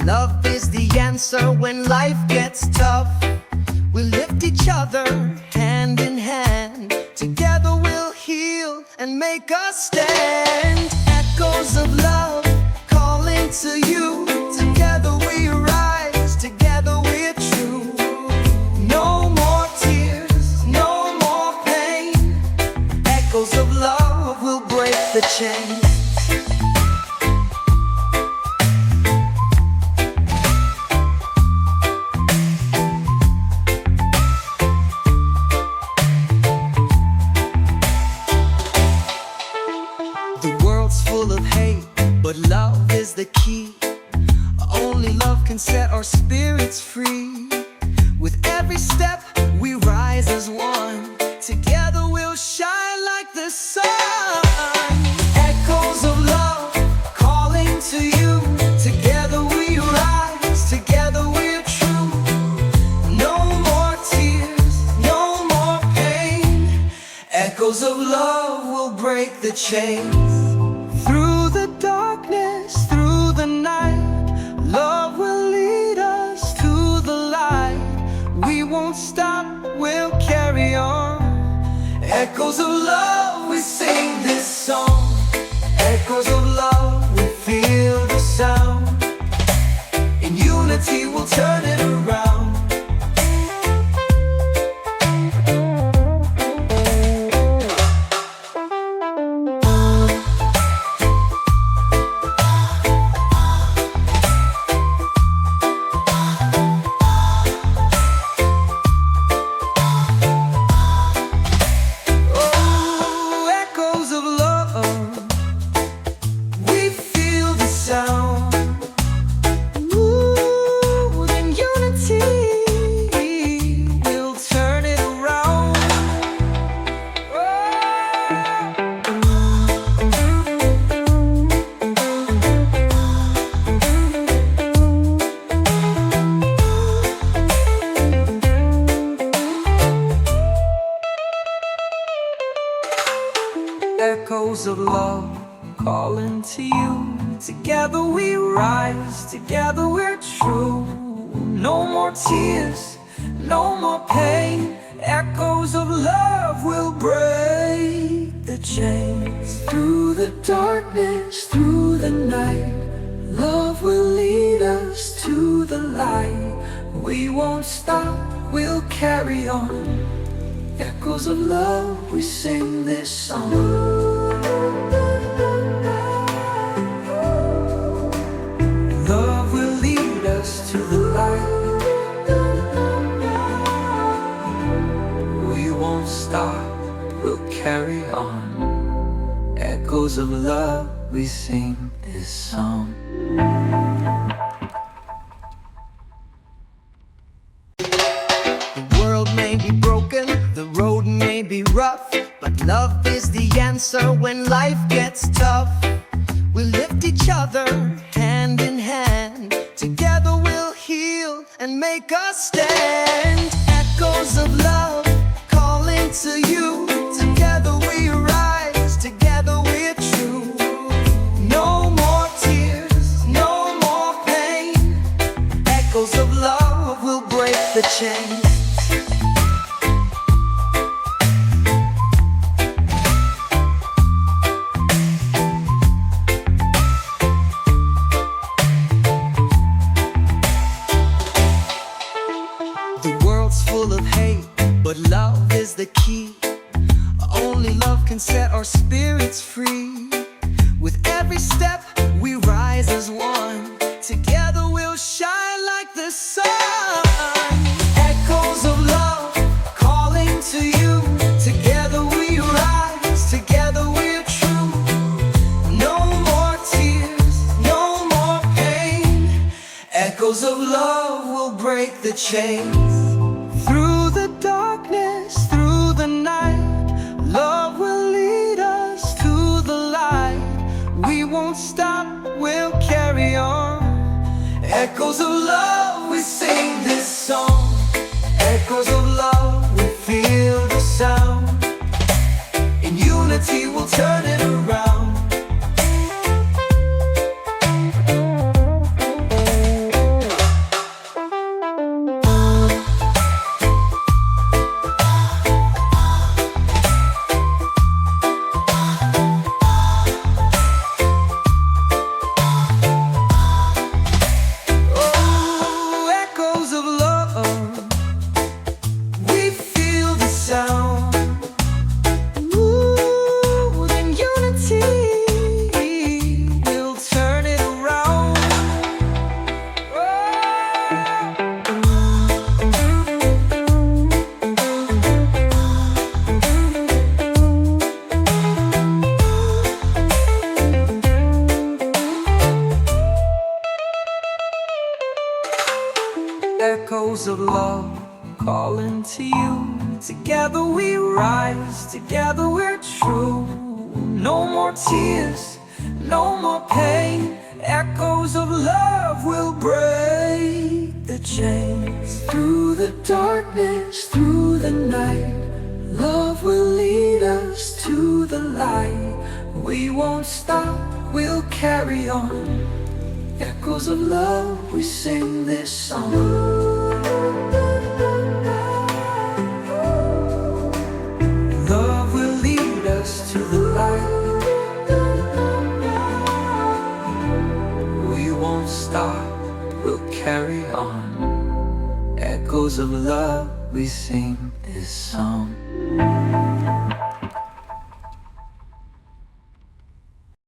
love is the answer when life gets tough. We lift each other hand in hand. Together we'll heal and make us stand. Echoes of love calling to you. Together we rise, together we're true. No more tears, no more pain. Echoes of love will break the chain. Full of hate, but love is the key. Only love can set our spirits free. With every step we rise as one. Together we'll shine like the sun. Echoes of love calling to you. Together we rise, together we're true. No more tears, no more pain. Echoes of love will break the chains. Through the darkness, through the night, love will lead us to the light. We won't stop, we'll carry on. Echoes of love, we sing this song. Echoes of love, we feel the sound. In unity we'll turn it around. Echoes of love calling to you. Together we rise, together we're true. No more tears, no more pain. Echoes of love will break the chains. Through the darkness, through the night, love will lead us to the light. We won't stop, we'll carry on. Echoes of love, we sing this song. Love will lead us to the light. We won't stop, we'll carry on. Echoes of love, we sing this song. The world may be broken, the road may be rough, but love is the answer when life gets tough. We lift each other hand in hand. Together we'll heal and make us stand. Echoes of love calling to you. Together we rise, together we're true. No more tears, no more pain. Echoes of love will break the chain. Full of hate, but love is the key. Only love can set our spirits free. With every step we rise as one. Together we'll shine like the sun. Echoes of love calling to you. Together we rise, together we're true. No more tears, no more pain. Echoes of love will break the chains. Through the darkness, through the night, love will lead us to the light. We won't stop, we'll carry on. Echoes of love, we sing this song. Echoes of love, we feel the sound. In unity we'll turn it around. echoes of love calling to you. Together we rise, together we're true. No more tears, no more pain. Echoes of love will break the chains. Through the darkness, through the night, love will lead us to the light. We won't stop, we'll carry on. Echoes of love, we sing this song. Love will lead us to the light. We won't stop, we'll carry on. Echoes of love, we sing this song.